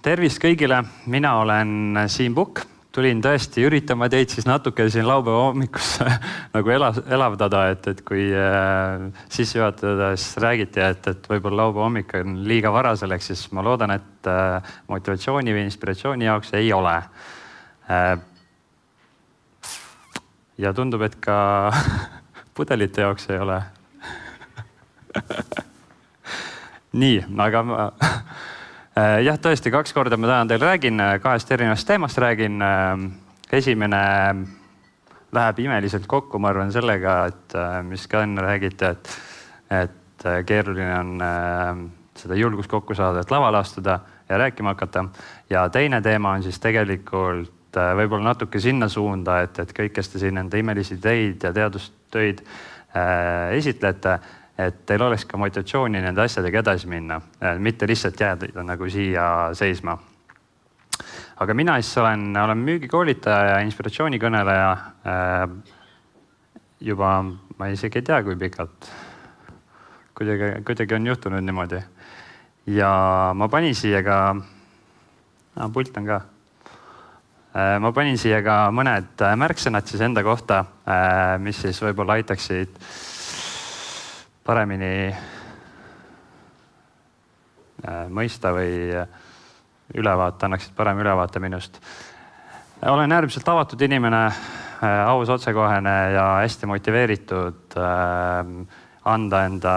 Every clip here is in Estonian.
Tervist kõigile, mina olen Siim Pukk. Tulin tõesti üritama teid siis natuke siin laupäeva hommikusse nagu elavdada, et kui sissejuhatades räägiti, et võib-olla laupäeva hommik on liiga vara selleks, siis ma loodan, et motivatsiooni või inspiratsiooni jaoks ei ole. Ja tundub, et ka pudelite jaoks ei ole. Nii, aga jah, tõesti 2 korda ma täna teil räägin, 2 erinevast teemast räägin. Esimene läheb imeliselt kokku, ma arvan sellega, et mis ka enne räägite, et keeruline on seda julgust kokku saada, et lavale astuda ja rääkima hakata. Ja teine teema on siis tegelikult võib-olla natuke sinna suunda, et kõik, kes te siin enda imelisi ideid ja teadustöid esitlete, et teil oleks ka motivatsiooni nende asjadega edasi minna, mitte lihtsalt jääda nagu siia seisma. Aga mina siis olen müügikoolitaja ja inspiratsioonikõneleja juba, ma isegi ei tea, kui pikalt. Kuidagi on juhtunud niimoodi. Ja ma panin siia ka, pult on ka. Ma panin siia ka mõned märksõnad siis enda kohta, mis siis võib-olla aitaksid paremini mõista või annaksid parem ülevaate minust. Olen äärmiselt avatud inimene, aus, otsekohene ja hästi motiveeritud anda enda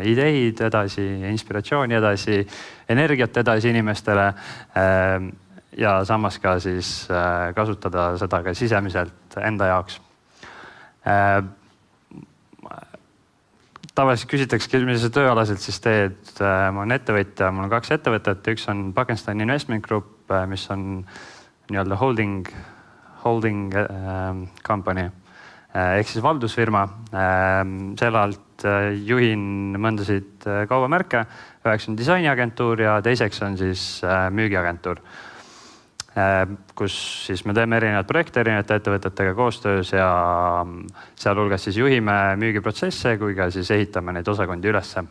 ideid edasi, inspiratsiooni edasi, energiat edasi inimestele ja samas ka siis kasutada seda ka sisemiselt enda jaoks. Tavaliselt küsitakse, mis sa tööalaselt siis teed. Ma olen ettevõtja, mul on 2 ettevõtet. Üks on Pakistan Investment Group, mis on nii-öelda holding company ehk siis valdusfirma. Selle alt juhin mõndasid kaubamärke. Üheks on disainiagentuur ja teiseks on siis müügiagentuur, kus siis me teeme erinevad projekte erinevate ettevõtetega koostöös ja sealhulgas siis juhime müügiprotsesse, kui ka siis ehitame neid osakondi ülesse.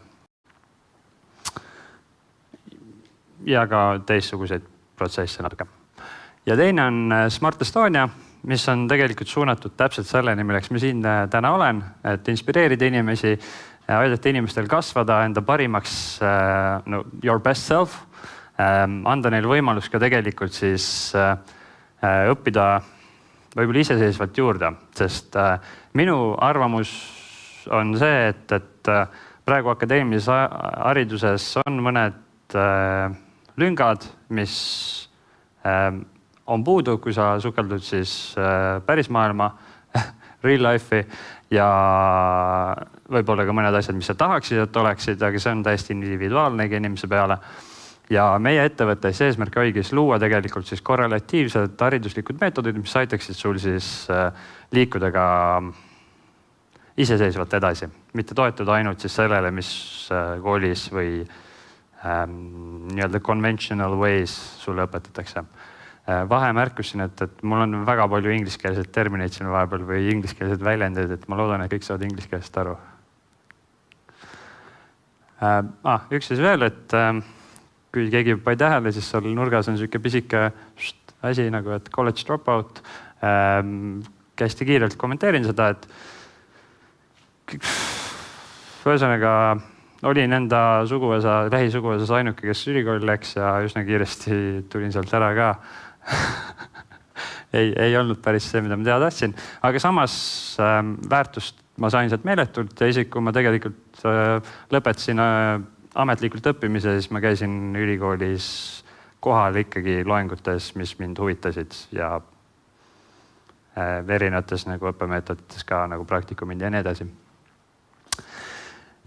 Ja ka teistsuguseid protsesse natuke. Ja teine on Smart Estonia, mis on tegelikult suunatud täpselt selleni, milleks me siin täna olen, et inspireerida inimesi, aidata inimestel kasvada enda parimaks your best self. Anda neil võimalus ka tegelikult siis õppida võib-olla iseseisvalt juurde, sest minu arvamus on see, et praegu akadeemilises hariduses on mõned lüngad, mis on puudu, kui sa sukeldud siis päris maailma, real life'i ja võib-olla ka mõned asjad, mis sa tahaksid, et oleksid, aga see on täiesti individuaalne inimese peale. Ja meie ettevõttes eesmärk oligi luua tegelikult siis korrelatiivsed hariduslikud meetodid, mis aitaksid sul siis liikuda ka iseseisvalt edasi. Mitte toetuda ainult siis sellele, mis koolis või nii-öelda conventional ways sulle õpetatakse. Vahemärkus siin, et mul on väga palju ingliskeelseid termineid siin vahepeal või ingliskeelseid väljendeid, et ma loodan, et kõik saavad ingliskeelest aru. Üks siis veel, et kui keegi pai tähele, siis seal nurgas on selline pisike asi nagu, et college dropout. Hästi kiirelt kommenteerin seda, et ühesõnaga olin enda lähisuguvõsas ainuke, kes ülikooli läks ja üsna kiiresti tulin sealt ära ka. ei olnud päris see, mida ma teha tahtsin, aga samas väärtust ma sain sealt meeletult ja isegi kui ma tegelikult lõpetasin ametlikult õppimise, siis ma käisin ülikoolis kohal ikkagi loengutes, mis mind huvitasid ja erinevates nagu õppemeetodites ka nagu praktikumid ja nii edasi.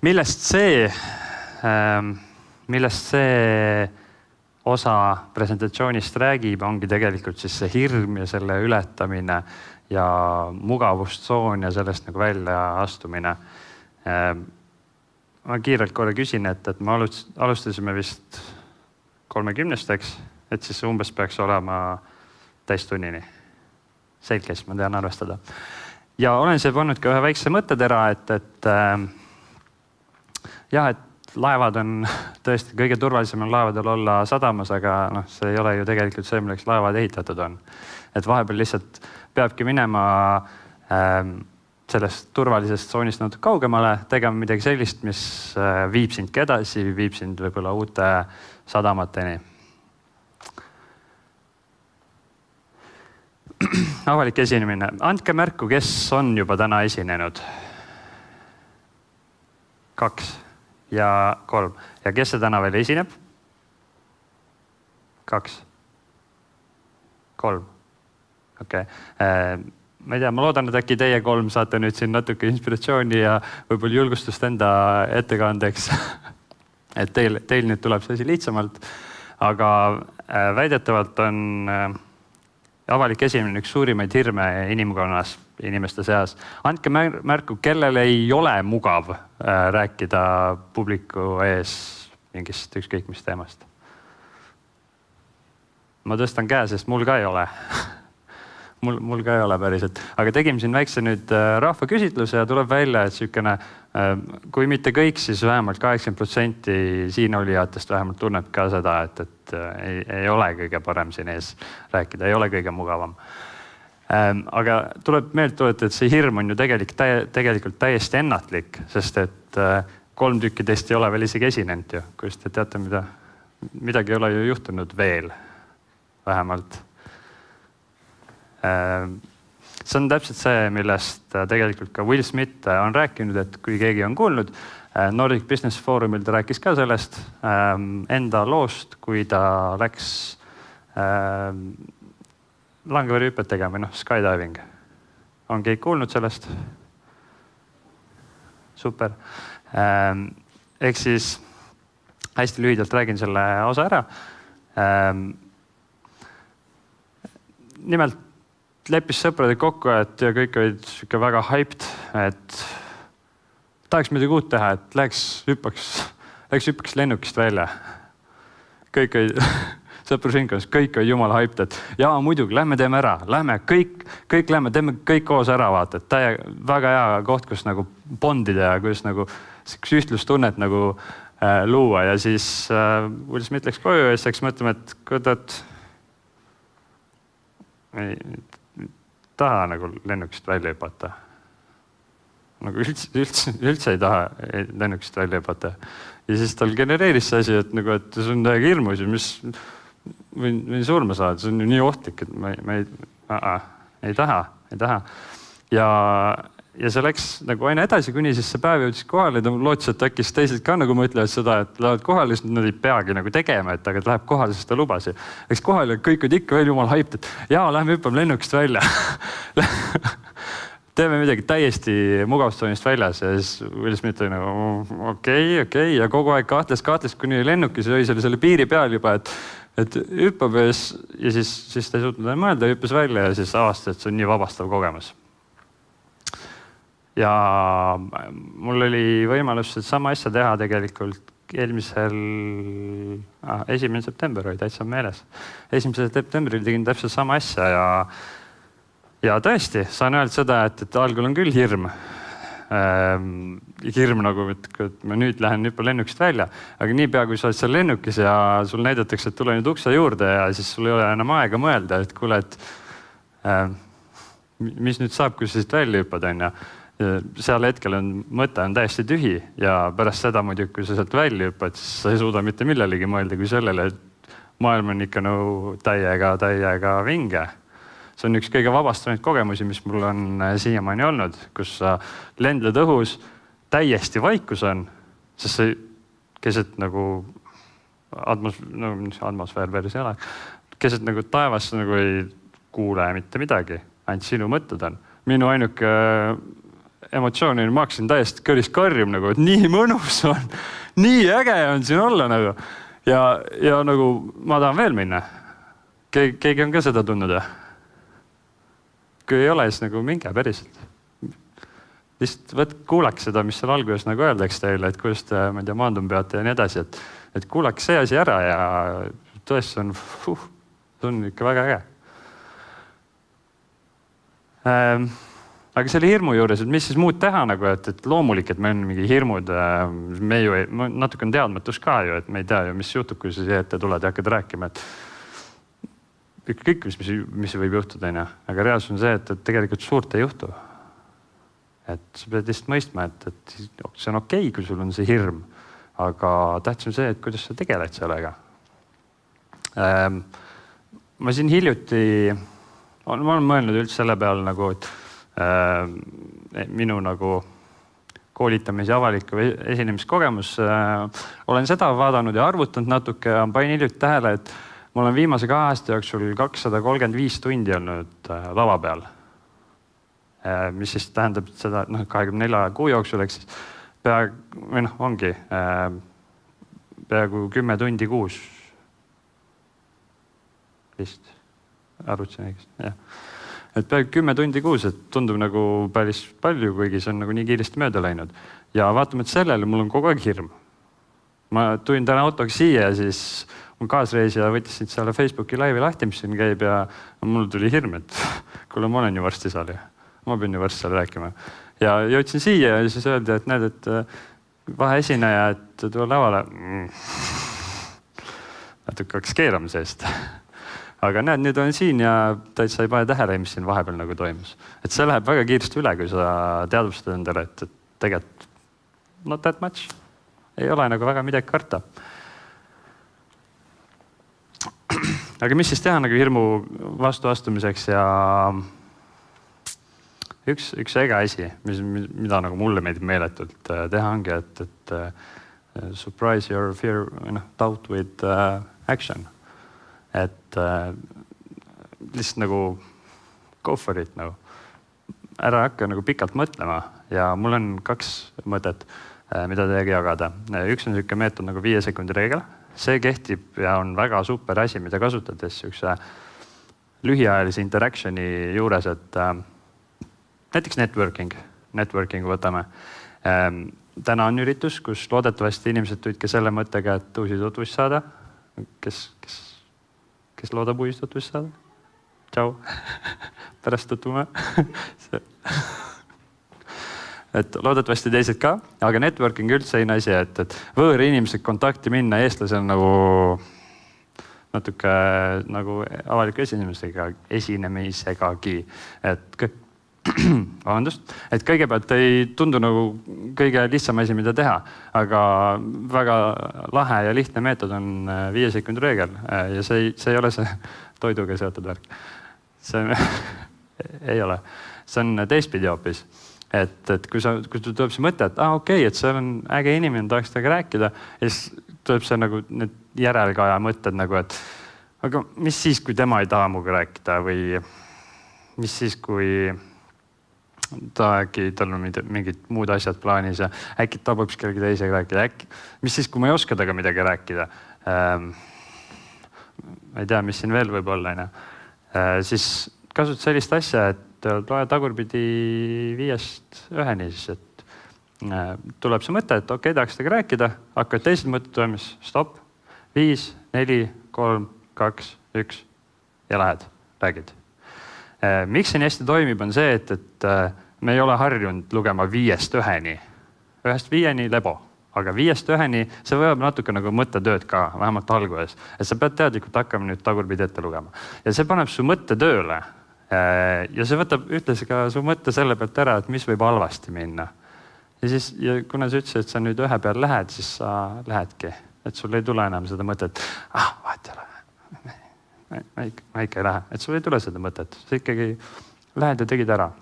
Millest see osa presentatsioonist räägib, ongi tegelikult siis see hirm ja selle ületamine ja mugavustsoon ja sellest nagu välja astumine. Ma kiirelt korra küsin, et me alustasime vist 30-steks, et siis umbes peaks olema täistunnini. Selges, ma tean arvestada. Ja olen see pannud ka ühe väikse mõttetera, et laevad on tõesti kõige turvalisem on laevadel olla sadamas, aga see ei ole ju tegelikult see, milleks laevad ehitatud on. Et vahepeal lihtsalt peabki minema sellest turvalisest tsoonist natuke kaugemale, tegema midagi sellist, mis viib sindki edasi, viib sind võib-olla uute sadamateni. Avalik esinemine. Andke märku, kes on juba täna esinenud. 2 ja 3. Ja kes see täna veel esineb? 2. 3. Okei. Ma ei tea, ma loodan, et äkki teie 3 saate nüüd siin natuke inspiratsiooni ja võib-olla julgustust enda ettekandeks. Et teil nüüd tuleb see asi lihtsamalt. Aga väidetavalt on avalik esinemine üks suurimaid hirme inimkonnas, inimeste seas. Andke märku, kellel ei ole mugav rääkida publiku ees mingist ükskõik mis teemast. Ma tõstan käe, sest mul ka ei ole. Mul ka ei ole päriselt. Aga tegime siin väikse nüüd rahvaküsitluse ja tuleb välja, et sükene, kui mitte kõik, siis vähemalt 80% siin olijatest vähemalt tunneb ka seda, et ei ole kõige parem siin ees rääkida, ei ole kõige mugavam. Aga tuleb meelt tuletada, et see hirm on ju tegelikult täiesti ennatlik, sest et 3 tükki teist ei ole veel isegi esinenud ju. Kus te teate, midagi ei ole ju juhtunud veel, vähemalt. See on täpselt see, millest tegelikult ka Will Smith on rääkinud, et kui keegi on kuulnud, Nordic Business Forumil ta rääkis ka sellest enda loost, kui ta läks langevõrihüpet tegema, skydiving. On keegi kuulnud sellest? Super. Ehk siis hästi lühidalt räägin selle osa ära. Nimelt leppis sõpradega kokku, et ja kõik olid väga hyped, et tahaks midagi uut teha, et läks hüppaks lennukist välja. Kõik olid, sõprusringkonnas, kõik olid jumala hyped, et jaa, muidugi, lähme teeme ära, lähme, kõik lähme, teeme kõik koos ära, vaata, et väga hea koht, kus nagu bondida ja kus nagu ühtlustunnet nagu luua ja siis Will Smith läks koju ja siis läks mõtlema, et kuidas ei taha nagu lennukist välja hüpata. Nagu üldse ei taha lennukist välja hüpata. Ja siis tal genereeris see asi, et see on täiega hirmus ja mis võin surma saada, see on ju nii ohtlik, et ma ei taha. Ja see läks nagu aina edasi, kuni siis see päev jõudis kohale, ta lootis, et äkki teised ka nagu mõtlevad seda, et lähevad kohale, siis nad ei peagi nagu tegema, et aga ta läheb kohale, sest ta lubasi. Läks kohale ja kõik olid ikka veel jumal hyped, et jaa, lähme hüppame lennukist välja. Teeme midagi täiesti mugavustsoonist väljas ja siis Will Smith oli nagu okei ja kogu aeg kahtles, kuni lennukis oli selle piiri peal juba, et hüppab ja siis ta ei suutnud mõelda, hüppes välja ja siis avastas, et see on nii vabastav kogemus. Ja mul oli võimalus sama asja teha tegelikult eelmisel 1. september oli täitsa meeles. 1. septembril tegin täpselt sama asja ja tõesti, saan öelda seda, et algul on küll hirm. Hirm nagu, et ma nüüd lähen hüppan lennukist välja, aga niipea kui sa oled seal lennukis ja sul näidatakse, et tule nüüd ukse juurde ja siis sul ei ole enam aega mõelda, et kuule, et mis nüüd saab, kui sa siit välja hüppad, on ja seal hetkel mõte on täiesti tühi ja pärast seda muidugi, kui sa sealt välja hüppad, siis sa ei suuda mitte millelegi mõelda kui sellele, et maailm on ikka nagu täiega vinge. See on üks kõige vabastavaid kogemusi, mis mul on siiamaani olnud, kus sa lendled õhus, täiesti vaikus on, sest see keset nagu atmosfäär päris ei ole, keset nagu taevas nagu ei kuule mitte midagi, ainult sinu mõtted on. Minu ainuke emotsiooni, ma hakkasin täiesti kõris karjum, nagu, et nii mõnus on, nii äge on siin olla nagu. Ja nagu ma tahan veel minna. Keegi on ka seda tundnud ja? Kui ei ole, siis nagu minge päriselt. Lihtsalt kuulaks seda, mis seal alguses nagu öeldaks teile, et kuidas te maandum peate ja nii edasi, et kuulaks see asi ära ja tõesti on ikka väga äge. aga selle hirmu juures, et mis siis muud teha nagu, et loomulik, et meil on mingi hirmud, me ju natuke on teadmatus ka ju, et me ei tea ju, mis juhtub, kui sa siia ette tuled ja hakkad rääkima, et kõik, mis võib juhtuda, aga reaalsus on see, et tegelikult suurt ei juhtu. Et sa pead lihtsalt mõistma, et see on okei, kui sul on see hirm, aga tähtis on see, et kuidas sa tegeled sellega. Ma siin hiljuti, ma olen mõelnud üldse selle peale nagu, et minu nagu koolitamise avaliku esinemiskogemus, olen seda vaadanud ja arvutanud natuke ja panin hiljuti tähele, et ma olen viimase 2 aasta jooksul 235 tundi olnud lava peal. Mis siis tähendab seda 24 kuu jooksul, eks siis ongi peaaegu 10 tundi kuus. Vist arvutasin õigesti, jah. Et peaaegu 10 tundi kuus, et tundub nagu päris palju, kuigi see on nagu nii kiiresti mööda läinud. Ja vaatamata sellele, mul on kogu aeg hirm. Ma tulin täna autoga siia ja siis mu kaasreisija võttis siit selle Facebooki laivi lahti, mis siin käib ja mul tuli hirm, et kuule, ma olen ju varsti seal ja ma pean ju varsti seal rääkima. Ja jõudsin siia ja siis öeldi, et näed, et vaheesineja, et tule lavale. Natuke hakkas keerama seest. Aga näed, nüüd olen siin ja täitsa ei pane tähele, mis siin vahepeal nagu toimus. Et see läheb väga kiiresti üle, kui sa teadvustad endale, et tegelikult not that much. Ei ole nagu väga midagi karta. Aga mis siis teha nagu hirmu vastu astumiseks ja üks äge asi, mida nagu mulle meeldib meeletult teha ongi, et surprise your fear, doubt with action. Et lihtsalt nagu go for it nagu. Ära hakka nagu pikalt mõtlema ja mul on 2 mõtet, mida teiega jagada. Üks on selline meetod nagu 5 sekundi reegel. See kehtib ja on väga super asi, mida kasutades üks lühiajalise interactioni juures, et näiteks networking võtame. Täna on üritus, kus loodetavasti inimesed tulid ka selle mõttega, et uusi tutvust saada. Kes loodab uusi tutvust saada? Tšau. Pärast tutvume. Et loodetavasti teised ka, aga networking üldse ei asi, et võõra inimesed kontakti minna eestlase on nagu natuke nagu avaliku esinemisegagi. Et kõigepealt ei tundu nagu kõige lihtsam asi, mida teha, aga väga lahe ja lihtne meetod on 5 sekundi reegel ja see ei ole see toiduga seotud värk. See ei ole. See on teistpidi hoopis. Et kui tuleb see mõte, et okei, et see on äge inimene, tahaks temaga rääkida ja siis tuleb see nagu need järelkaja mõtted nagu, et aga mis siis, kui tema ei taha muga rääkida või mis siis, kui tal on mingid muud asjad plaanis ja äkki tabab kellegi teisega rääkida, mis siis, kui ma ei oska temaga midagi rääkida. Ma ei tea, mis siin veel võib olla. Siis kasut sellist asja, et loe tagurpidi 5-1, siis et tuleb see mõte, et okei, tahaks temaga rääkida, hakkavad teised mõtted toimus, stopp, 5, 4, 3, 2, 1 ja lähed, räägid. Miks see nii hästi toimib, on see, et me ei ole harjunud lugema 5-1-ni. 1-5 lebo, aga 5-1, see võivad natuke nagu mõttetööd ka, vähemalt alguses. Et sa pead teadlikult hakkama nüüd tagurpidi ette lugema. Ja see paneb su mõtte tööle. Ja see võtab ühtlasi ka su mõtte selle pealt ära, et mis võib halvasti minna. Ja kuna sa ütlesid, et sa nüüd ühe peal lähed, siis sa lähedki. Et sul ei tule enam seda mõtet, vaat ei lähe. Ma ikka ei lähe. Et sul ei tule seda mõtet. Sa ikkagi lähed ja tegid ära.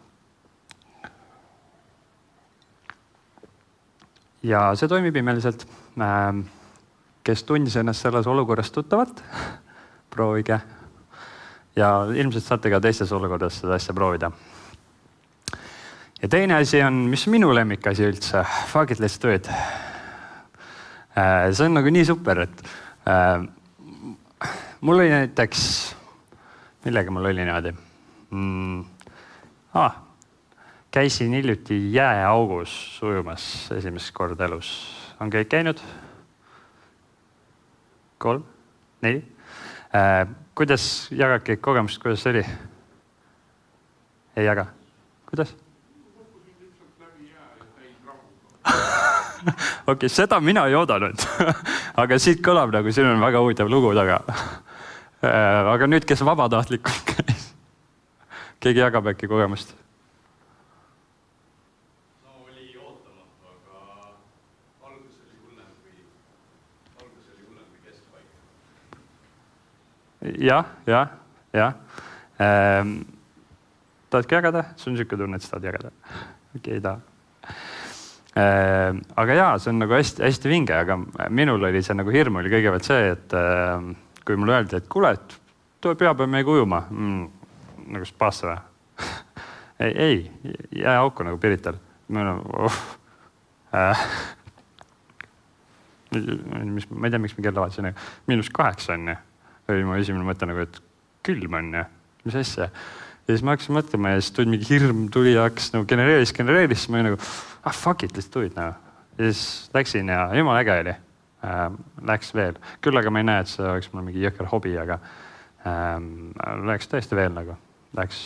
Ja see toimib imeliselt. Kes tundis ennast selles olukorras tuttavat, proovige. Ja ilmselt saate ka teistes olukordades seda asja proovida. Ja teine asi on, mis minu lemmikasi üldse, fuck it, let's do it. See on nagu nii super, et mul oli näiteks, millega mul oli niimoodi? Käisin hiljuti jääaugus sujumas esimest korda elus. On kõik käinud? 3, 4? Kuidas jagake kogemust, kuidas see oli? Ei jaga. Kuidas? Okei, seda mina ei oodanud. Aga siit kõlab nagu siin on väga huvitav lugu taga. Aga nüüd, kes vabatahtlikult käis? Keegi jagab äkki kogemust? No oli ootamatu, aga algus oli hullem kui keskpaik. Jah. Tahadki jagada? See on niisugune tunne, et sa tahad jagada. Okei, ei taha. Aga jaa, see on nagu hästi vinge, aga minul oli see nagu hirm oli kõigepealt see, et kui mulle öeldi, et kuule, et tule pühapäev meiega ujuma. Nagu spaasse või? Ei, jää auku nagu Pirital. Ma ei tea, miks me kella vaatasin. -8 on ja. Oli mu esimene mõte nagu, et külm on ja. Mis asja? Ja siis ma hakkasin mõtlema ja siis tuli mingi hirm tuli ja hakkas nagu genereeris, siis ma olin nagu, fuck it, lihtsalt tulid nagu. Ja siis läksin ja jumala äge oli. Läks veel. Küll aga ma ei näe, et see oleks mul mingi jõhker hobi, aga läks tõesti veel nagu. Läks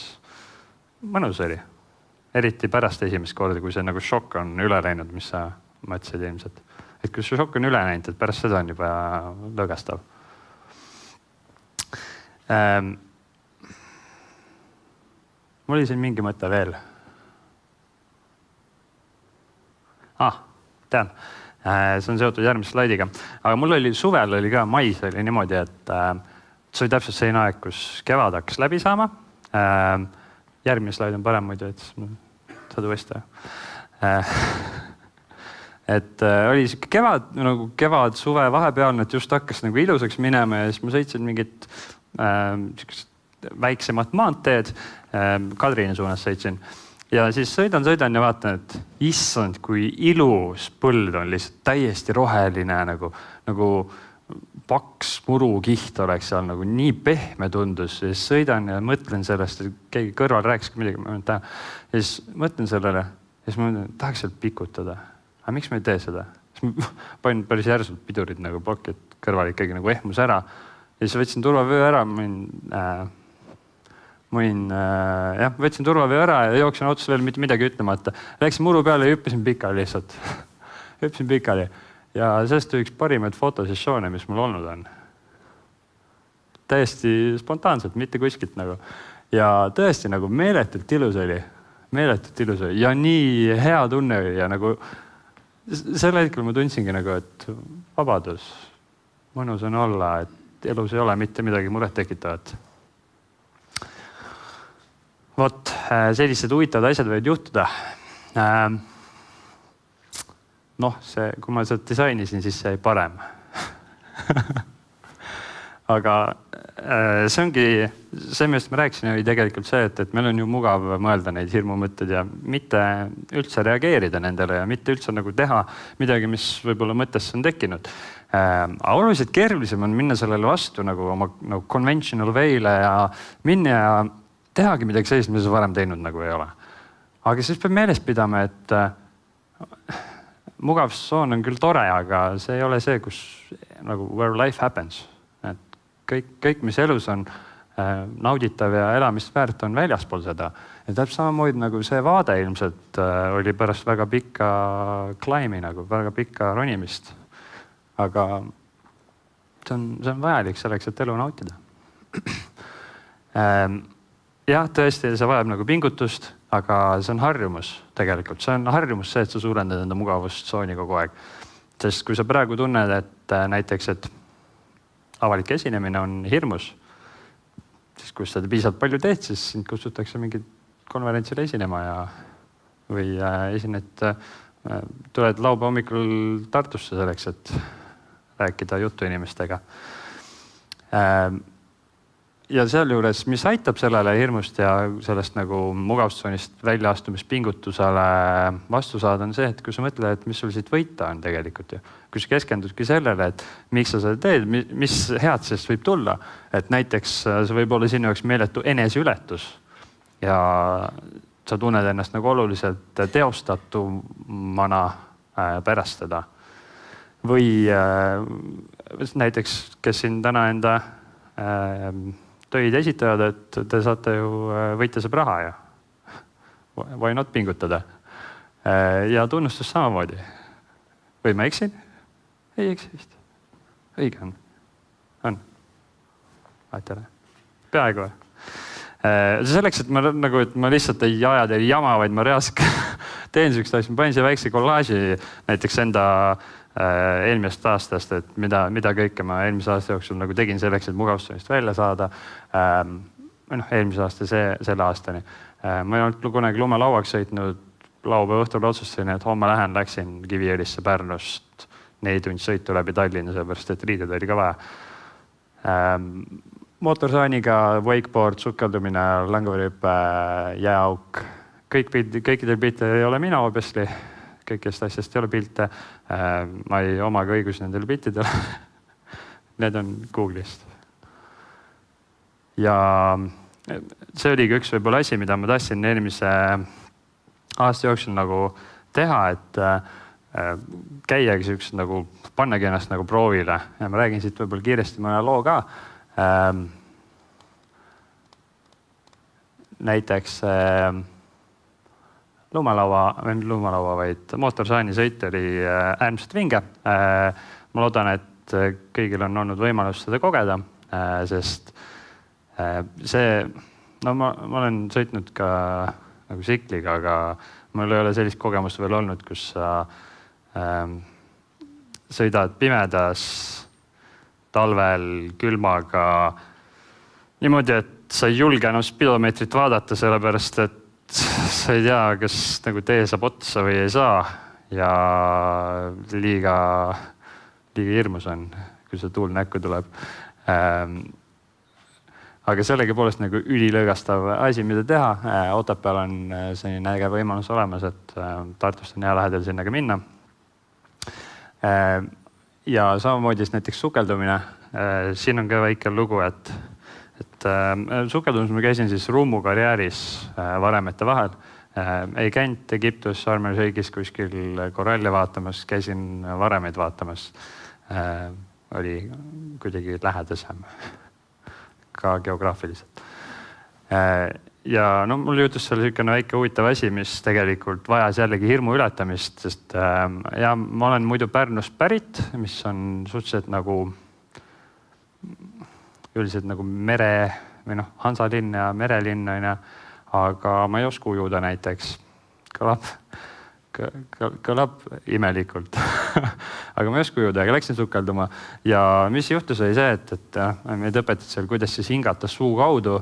mõnus oli. Eriti pärast esimest korda, kui see nagu šokk on üle läinud, mis sa mõtlesid ilmselt. Et kui see šokk on üle läinud, et pärast seda on juba lõõgastav. Mul oli siin mingi mõte veel. Tean. See on seotud järgmise slaidiga. Aga mul oli suvel oli ka mais oli niimoodi, et see oli täpselt selline aeg, kus kevad hakkas läbi saama. Järgmine slaid on parem muidu, et saad uuesti. Et oli siuke kevad, suve vahepealne, et just hakkas nagu ilusaks minema ja siis ma sõitsin mingit väiksemat maanteed, Kadriini suunas sõitsin. Ja siis sõidan ja vaatan, et issand, kui ilus põld on lihtsalt täiesti roheline, nagu paks murukiht oleks seal, nagu nii pehme tundus. Ja siis sõidan ja mõtlen sellest, et keegi kõrval rääkis midagi. Ja siis mõtlen sellele ja siis ma mõtlen, tahaks sealt pikutada. Aga miks ma ei tee seda? Siis ma panin päris järsult pidurid nagu plokki, et kõrval ikkagi nagu ehmus ära. Ja siis võtsin turvavöö ära, võtsin turvavöö ära ja jooksin otsus veel mitte midagi ütlemata. Läksin muru peale ja hüppasin pikali lihtsalt. Hüppasin pikali. Ja sellest oli üks parimaid fotosessioone, mis mul olnud on. Täiesti spontaanselt, mitte kuskilt nagu. Ja tõesti nagu meeletult ilus oli. Ja nii hea tunne oli ja nagu sel hetkel ma tundsingi nagu, et vabadus, mõnus on olla, et elus ei ole mitte midagi muret tekitavat. Vot, sellised huvitavad asjad võivad juhtuda. Kui ma seda disainisin, siis see jäi parem. Aga see ongi, see millest ma rääkisin, oli tegelikult see, et meil on ju mugav mõelda neid hirmumõtted ja mitte üldse reageerida nendele ja mitte üldse nagu teha midagi, mis võib-olla mõttesse on tekkinud. Aga oluliselt keerulisem on minna sellele vastu nagu oma conventional way'le ja minna ja tehagi midagi sellist, mis sa varem teinud nagu ei ole. Aga siis peab meeles pidama, et mugavustsoon on küll tore, aga see ei ole see, kus nagu where life happens. Et kõik, mis elus on nauditav ja elamist väärt, on väljaspool seda. Ja täpselt samamoodi nagu see vaade ilmselt oli pärast väga pikka climb'i, nagu väga pikka ronimist. Aga see on vajalik selleks, et elu nautida. Jah, tõesti, see vajab nagu pingutust, aga see on harjumus tegelikult. See on harjumus see, et sa suurendad enda mugavustsooni kogu aeg. Sest kui sa praegu tunned, et näiteks, et avalik esinemine on hirmus, siis kui sa piisavalt palju teed, siis sind kutsutakse mingi konverentsile esinema või esined, tuled laupäeva hommikul Tartusse selleks, et rääkida juttu inimestega. Ja sealjuures, mis aitab sellele hirmust ja sellest nagu mugavustsoonist väljaastumispingutusele vastu saada, on see, et kui sa mõtled, et mis sul siit võita on tegelikult. Kui sa keskendudki sellele, et miks sa seda teed, mis head sellest võib tulla. Et näiteks see võib olla sinu jaoks meeletu eneseületus ja sa tunned ennast nagu oluliselt teostatumana pärast seda. Või näiteks, kes siin täna enda töid esitavad, et te saate ju võita saab raha ja why not pingutada. Ja tunnustus samamoodi. või ma eksin? Ei eksi vist. Õige on. On. Aitäh. Peaaegu või? Selleks, et ma lihtsalt ei aja teil jama, vaid ma reaalselt teen sellist asja, ma panin siia väikse kollaaži näiteks enda eelmisest aastast, et mida kõike ma eelmise aasta jooksul tegin selleks, et mugavustunist välja saada. Eelmise aasta selle aastani. Ma ei olnud kunagi lumelauaks sõitnud, laupäeva õhtul otsustasin, et homme läksin Kiviõlisse Pärnust 4 tundi sõitu läbi Tallinna, sellepärast et riided oli ka vaja. Mootorsaaniga, wakeboard, sukeldumine, langevarihüpe, jääauk. Kõikidel piltidel ei ole mina obviously, kõikidest asjast ei ole pilte. Ma ei oma ka õigus nendel piltidel. Need on Google'ist. Ja see oligi üks võib-olla asi, mida ma tahtsin eelmise aasta jooksul teha, et käiagi siuksed pannagi ennast proovile. Ja ma räägin siit võib-olla kiiresti mõne loo ka. Näiteks lumelaua, vaid mootorsaani sõit oli äärmiselt vinge. Ma loodan, et kõigil on olnud võimalus seda kogeda, sest ma olen sõitnud ka tsikliga, aga mul ei ole sellist kogemust veel olnud, kus sa sõidad pimedas, talvel, külmaga niimoodi, et sa ei julge enam spidomeetrit vaadata, sellepärast et sa ei tea, kas tee saab otsa või ei saa ja liiga hirmus on, kui see tuul näkku tuleb. Aga sellegipoolest ülilõõgastav asi, mida teha. Otepääl on selline äge võimalus olemas, et Tartust on hea lähedal sinna ka minna. Ja samamoodi näiteks sukeldumine. Siin on ka väike lugu, et sukeldumus ma käisin siis Rummu karjääris varemete vahel. Ei käinud Egiptus, Sarmel-Šeigis kuskil koralli vaatamas, käisin varemeid vaatamas. Oli kuidagi lähedasem. Ka geograafiliselt. Ja mul juhtus seal selline väike huvitav asi, mis tegelikult vajas jällegi hirmu ületamist, sest ma olen muidu Pärnust pärit, mis on suhteliselt üldiselt mere või Hansalinn ja merelinn, aga ma ei oska ujuda näiteks. Kõlab imelikult. Aga ma ei oska ujuda, aga läksin sukelduma. Ja mis juhtus oli see, et meid õpetati seal, kuidas siis hingata suu kaudu,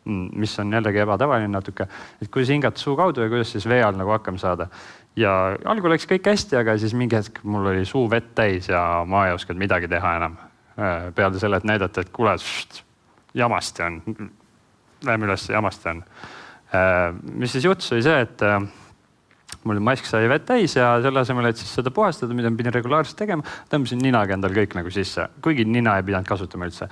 mis on jällegi ebatavaline natuke, et kuidas hingata suu kaudu ja kuidas siis vee all hakkama saada. Ja algul läks kõik hästi, aga siis mingi hetk mul oli suu vett täis ja ma ei oskanud midagi teha enam. Peale selle, et näidata, et kuule, jamasti on. Läheme üles, jamasti on. Mis siis juhtus oli see, et mul mask sai vett täis ja selle asemel, et siis seda puhastada, mida ma pidin regulaarselt tegema, tõmbasin ninaga endal kõik sisse, kuigi nina ei pidanud kasutama üldse.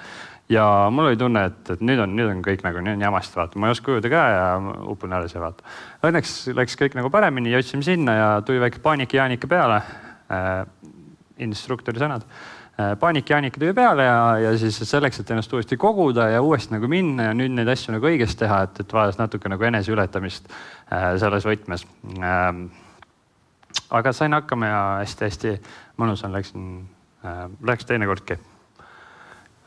Ja mul oli tunne, et nüüd on kõik nüüd on jamasti vaata. Ma ei oska ujuda ka ja upun ära see vaata. Õnneks läks kõik paremini, jõudsime sinna ja tuli väike paanik-jaanika peale. Instruktori sõnad. Paanik-jaanika tuli peale ja siis selleks, et ennast uuesti koguda ja uuesti minna ja nüüd neid asju õigesti teha, et vajas natuke enese ületamist selles võtmes. Aga sain hakkama ja hästi mõnusan läks teine kordki.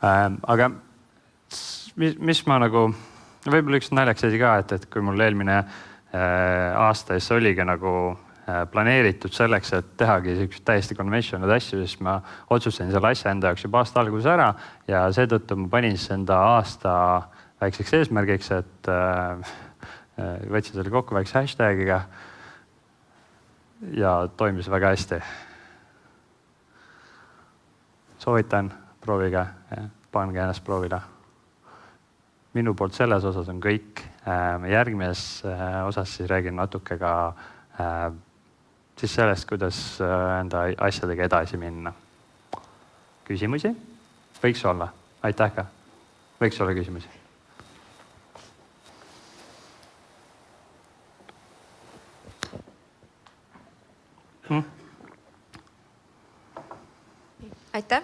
Aga mis ma võib-olla üks naljaks asi ka, et kui mul eelmine aasta siis oligi planeeritud selleks, et tehagi täiesti conventional asju, siis ma otsustasin selle asja enda jaoks juba aasta alguses ära ja seetõttu ma panin enda aasta väikseks eesmärgiks, et võtsin selle kokku väikse hashtagiga ja toimis väga hästi. Soovitan, proovige, pange ennast proovile. Minu poolt selles osas on kõik. Järgmises osas siis räägin natuke ka siis sellest, kuidas enda asjadega edasi minna. Küsimusi? Võiks olla. Aitäh ka. Võiks olla küsimusi. Aitäh.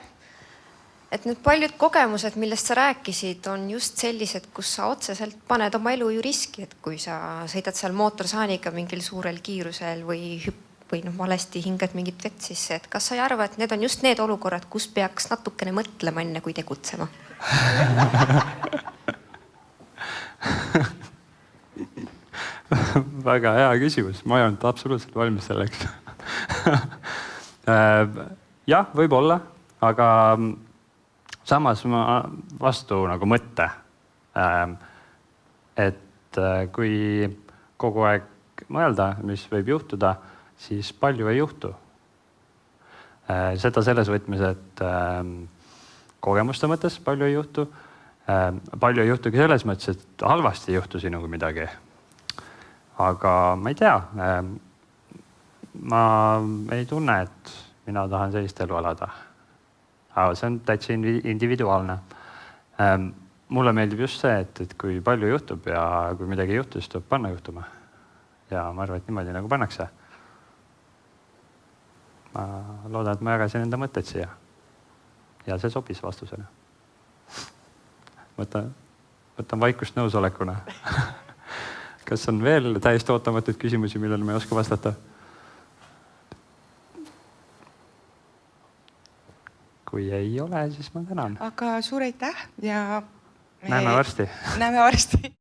Et need paljud kogemused, millest sa rääkisid, on just sellised, kus sa otseselt paned oma elu ju riski, et kui sa sõidad seal mootorsaaniga mingil suurel kiirusel või või noh, valesti hingad mingit vett sisse, et kas sa ei arva, et need on just need olukorrad, kus peaks natukene mõtlema enne, kui tegutsema? Väga hea küsimus, ma ei olnud absoluutselt valmis selleks. Jah, võib-olla, aga samas ma vastu nagu mõtte, et kui kogu aeg mõelda, mis võib juhtuda, siis palju ei juhtu. Seda selles võtmes, et kogemuste mõttes palju ei juhtu. Palju ei juhtu ka selles mõttes, et halvasti ei juhtu sinuga midagi. Aga ma ei tea, ma ei tunne, et mina tahan sellist elu elada. Aga see on täitsa individuaalne. Mulle meeldib just see, et kui palju juhtub ja kui midagi ei juhtu, siis tuleb panna juhtuma. Ja ma arvan, et niimoodi nagu pannakse. Ma loodan, et ma jagasin enda mõtteid siia. Ja see sobis vastusena. Võtan vaikust nõusolekuna. Kas on veel täiesti ootamatuid küsimusi, millele ma ei oska vastata? Kui ei ole, siis ma tänan. Aga suur aitäh ja Näeme varsti. Näeme varsti.